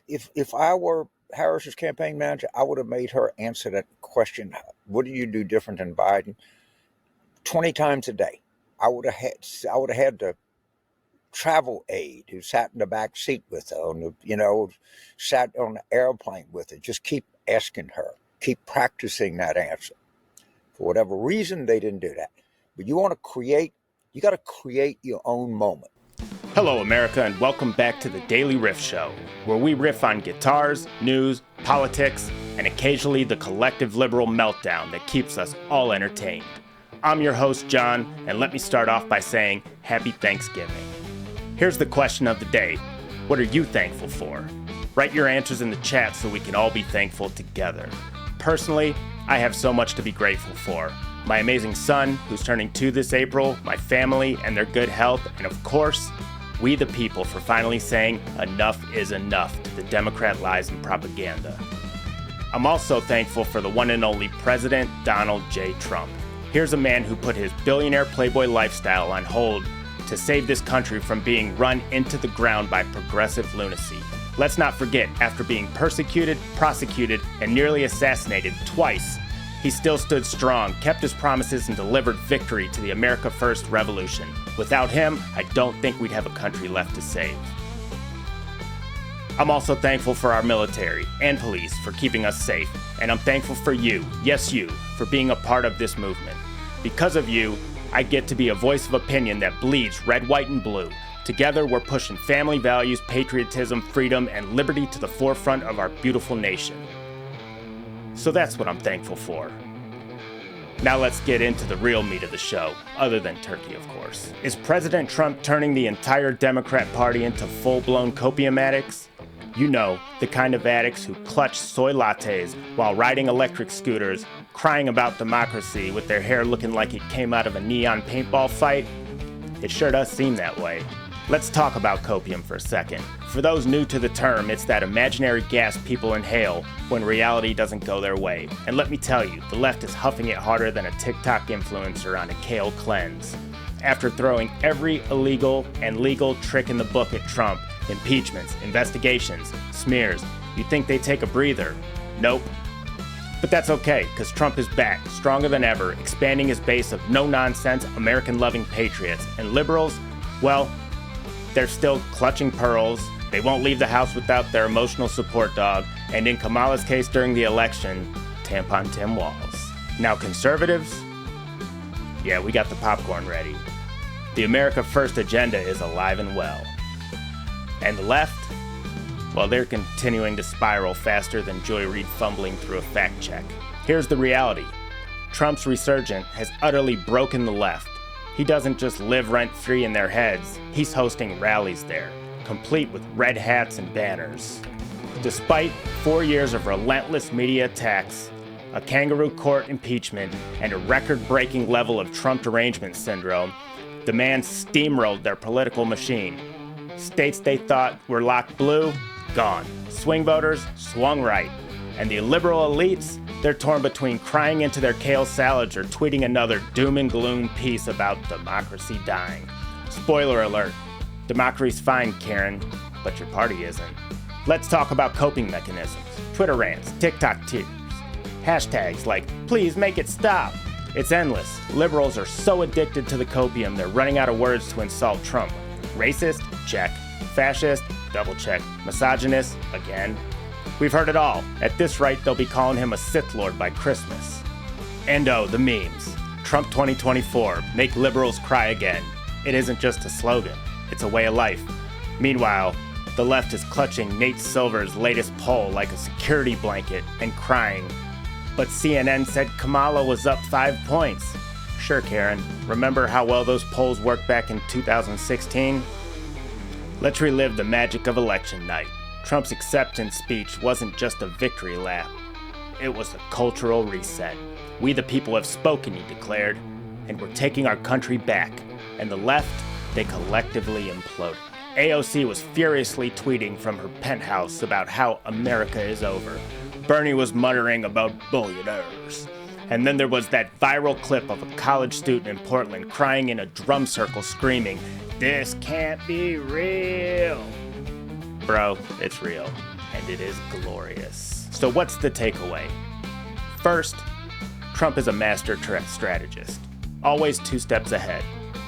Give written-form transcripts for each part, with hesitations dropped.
If I were Harris's campaign manager, I would have made her answer that question. What do you do different than Biden? 20 times a day. I would have had the travel aide who sat in the back seat with her, sat on the airplane with her. Just keep asking her. Keep practicing that answer. For whatever reason, they didn't do that. But you got to create your own moment. Hello, America, and welcome back to the Daily Riff Show, where we riff on guitars, news, politics, and occasionally the collective liberal meltdown that keeps us all entertained. I'm your host, John, and let me start off by saying Happy Thanksgiving. Here's the question of the day. What are you thankful for? Write your answers in the chat so we can all be thankful together. Personally, I have so much to be grateful for. My amazing son, who's turning 2 this April, my family and their good health, and of course, we the people for finally saying enough is enough to the Democrat lies and propaganda. I'm also thankful for the one and only President Donald J. Trump. Here's a man who put his billionaire playboy lifestyle on hold to save this country from being run into the ground by progressive lunacy. Let's not forget, after being persecuted, prosecuted, and nearly assassinated twice, he still stood strong, kept his promises, and delivered victory to the America First revolution. Without him, I don't think we'd have a country left to save. I'm also thankful for our military and police for keeping us safe, and I'm thankful for you, yes you, for being a part of this movement. Because of you, I get to be a voice of opinion that bleeds red, white, and blue. Together, we're pushing family values, patriotism, freedom, and liberty to the forefront of our beautiful nation. So that's what I'm thankful for. Now let's get into the real meat of the show, other than turkey, of course. Is President Trump turning the entire Democrat Party into full-blown copium addicts? You know, the kind of addicts who clutch soy lattes while riding electric scooters, crying about democracy with their hair looking like it came out of a neon paintball fight? It sure does seem that way. Let's talk about copium for a second. For those new to the term, it's that imaginary gas people inhale when reality doesn't go their way. And let me tell you, the left is huffing it harder than a TikTok influencer on a kale cleanse. After throwing every illegal and legal trick in the book at Trump, impeachments, investigations, smears, you'd think they'd take a breather. Nope. But that's okay, because Trump is back, stronger than ever, expanding his base of no-nonsense, American-loving patriots. And liberals, well, they're still clutching pearls. They won't leave the house without their emotional support dog, and in Kamala's case during the election, Tampon Tim Walz. Now conservatives? Yeah, we got the popcorn ready. The America First agenda is alive and well. And the left? Well, they're continuing to spiral faster than Joy Reid fumbling through a fact check. Here's the reality. Trump's resurgence has utterly broken the left. He doesn't just live rent-free in their heads, he's hosting rallies there, complete with red hats and banners. Despite 4 years of relentless media attacks, a kangaroo court impeachment, and a record-breaking level of Trump derangement syndrome, the man steamrolled their political machine. States they thought were locked blue, gone. Swing voters swung right. And the liberal elites, they're torn between crying into their kale salads or tweeting another doom and gloom piece about democracy dying. Spoiler alert, democracy's fine, Karen, but your party isn't. Let's talk about coping mechanisms, Twitter rants, TikTok tears, hashtags like, please make it stop. It's endless. Liberals are so addicted to the copium, they're running out of words to insult Trump. Racist? Check. Fascist? Double check. Misogynist? Again. We've heard it all. At this rate, they'll be calling him a Sith Lord by Christmas. And oh, the memes. Trump 2024, make liberals cry again. It isn't just a slogan, it's a way of life. Meanwhile, the left is clutching Nate Silver's latest poll like a security blanket and crying. But CNN said Kamala was up 5 points. Sure, Karen, remember how well those polls worked back in 2016? Let's relive the magic of election night. Trump's acceptance speech wasn't just a victory lap. It was a cultural reset. We the people have spoken, he declared, and we're taking our country back. And the left, they collectively imploded. AOC was furiously tweeting from her penthouse about how America is over. Bernie was muttering about billionaires. And then there was that viral clip of a college student in Portland crying in a drum circle screaming, "This can't be real." Bro, it's real. and it is glorious. So what's the takeaway? First, Trump is a master strategist, always 2 steps ahead.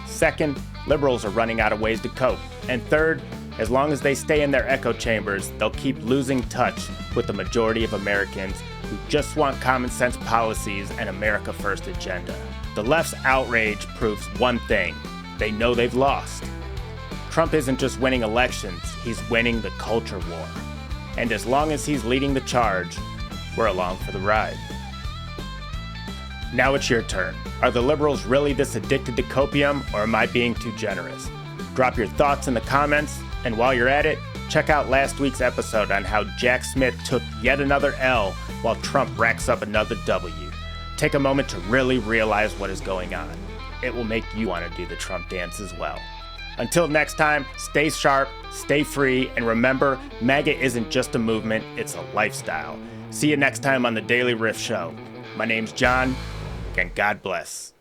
Second, liberals are running out of ways to cope. And third, as long as they stay in their echo chambers, they'll keep losing touch with the majority of Americans who just want common sense policies and America First agenda. The left's outrage proves one thing: they know they've lost. Trump isn't just winning elections, he's winning the culture war. And as long as he's leading the charge, we're along for the ride. Now it's your turn. Are the liberals really this addicted to copium, or am I being too generous? Drop your thoughts in the comments, and while you're at it, check out last week's episode on how Jack Smith took yet another L while Trump racks up another W. Take a moment to really realize what is going on. It will make you want to do the Trump dance as well. Until next time, stay sharp, stay free, and remember, MAGA isn't just a movement, it's a lifestyle. See you next time on the Daily Riff Show. My name's John, and God bless.